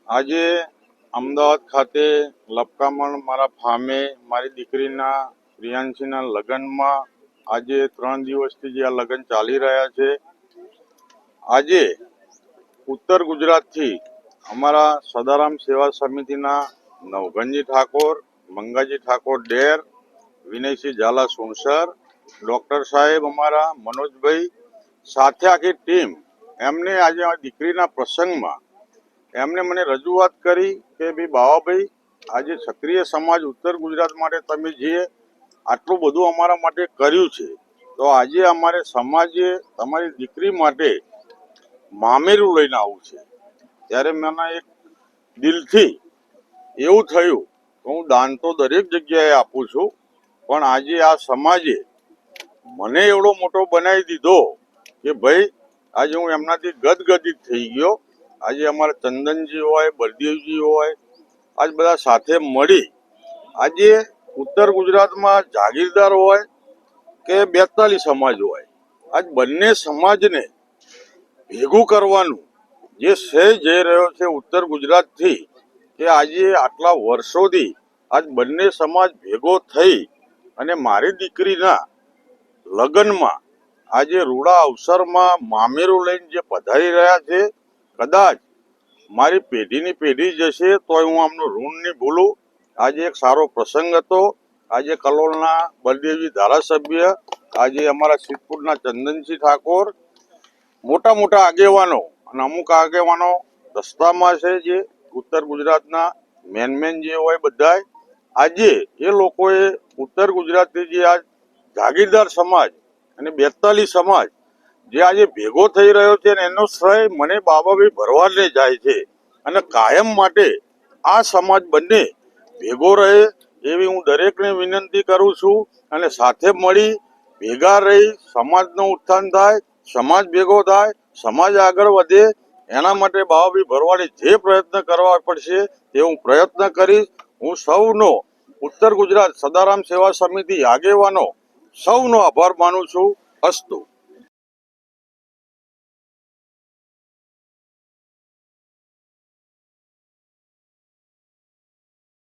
આજે અમદાવાદ ખાતે લપકામણ મારા ફામે મારી દીકરીના પ્રિયાંશીના લગ્નમાં આજે 3 દિવસથી જે આ લગ્ન ચાલી રહ્યા છે, આજે ઉત્તર ગુજરાતથી અમારા સદારામ સેવા સમિતિના નવઘનજી ઠાકોર, મંગાજી ઠાકોર ડેર, વિનયસિંહ ઝાલા સોનસર, ડૉક્ટર સાહેબ અમારા મનોજભાઈ સાથે આખી ટીમ એમને આજે દીકરીના પ્રસંગમાં એમને મને રજૂઆત કરી કે ભાઈ બાવાભાઈ, આજે ક્ષત્રિય સમાજ ઉત્તર ગુજરાત માટે તમે જે આટલું બધું અમારા માટે કર્યું છે, તો આજે અમારે સમાજે તમારી દીકરી માટે મામેરું લઈને આવવું છે. ત્યારે મને એક દિલથી એવું થયું કે હું દાન તો દરેક જગ્યાએ આપું છું, પણ આજે આ સમાજે મને એવડો મોટો બનાવી દીધો કે ભાઈ આજે હું એમનાથી ગદગદિત થઈ ગયો. આજે અમારા ચંદનજી હોય, બળદેવજી હોય, આજ બધા સાથે મળી આજે ઉત્તર ગુજરાતમાં જાગીરદાર હોય કે 42 સમાજ હોય, આજ બંને સમાજને ભેગું કરવાનું જે શ્રેય જઈ રહ્યો છે ઉત્તર ગુજરાતથી, કે આજે આટલા વર્ષોથી આજ બંને સમાજ ભેગો થઈ અને મારી દીકરીના લગ્નમાં આજે રૂડા અવસરમાં મામેરું લઈને જે પધારી રહ્યા છે, કદાચ મારી પેઢીની પેઢી જશે તોય હું આમનું ઋણ નહીં ભૂલું. આજે એક સારો પ્રસંગ હતો. આજે કલોલના બળદેવજી ધારાસભ્ય, આજે અમારા સિદ્ધપુરના ચંદનસિંહ ઠાકોર, મોટા મોટા આગેવાનો અને અમુક આગેવાનો રસ્તામાં છે, જે ઉત્તર ગુજરાતના મેન જે હોય બધાય, આજે એ લોકોએ ઉત્તર ગુજરાતથી જે આ જાગીરદાર સમાજ અને 42 સમાજ જે આજે ભેગો થઈ રહ્યો છે, એનો શ્રેય મને બાબાભાઈ ભરવાડને જાય છે. અને કાયમ માટે આ સમાજ બંને ભેગો રહે એવી હું દરેકને વિનંતી કરું છું. અને સાથે મળી ભેગા રહી સમાજનું ઉત્થાન થાય, સમાજ ભેગો થાય, સમાજ આગળ વધે, એના માટે બાબાભાઈ ભરવાડે જે પ્રયત્ન કરવા પડશે તે હું પ્રયત્ન કરીશ. હું સૌનો ઉત્તર ગુજરાત સદારામ સેવા સમિતિ આગેવાનો સૌનો આભાર માનું છું. અસ્તુ.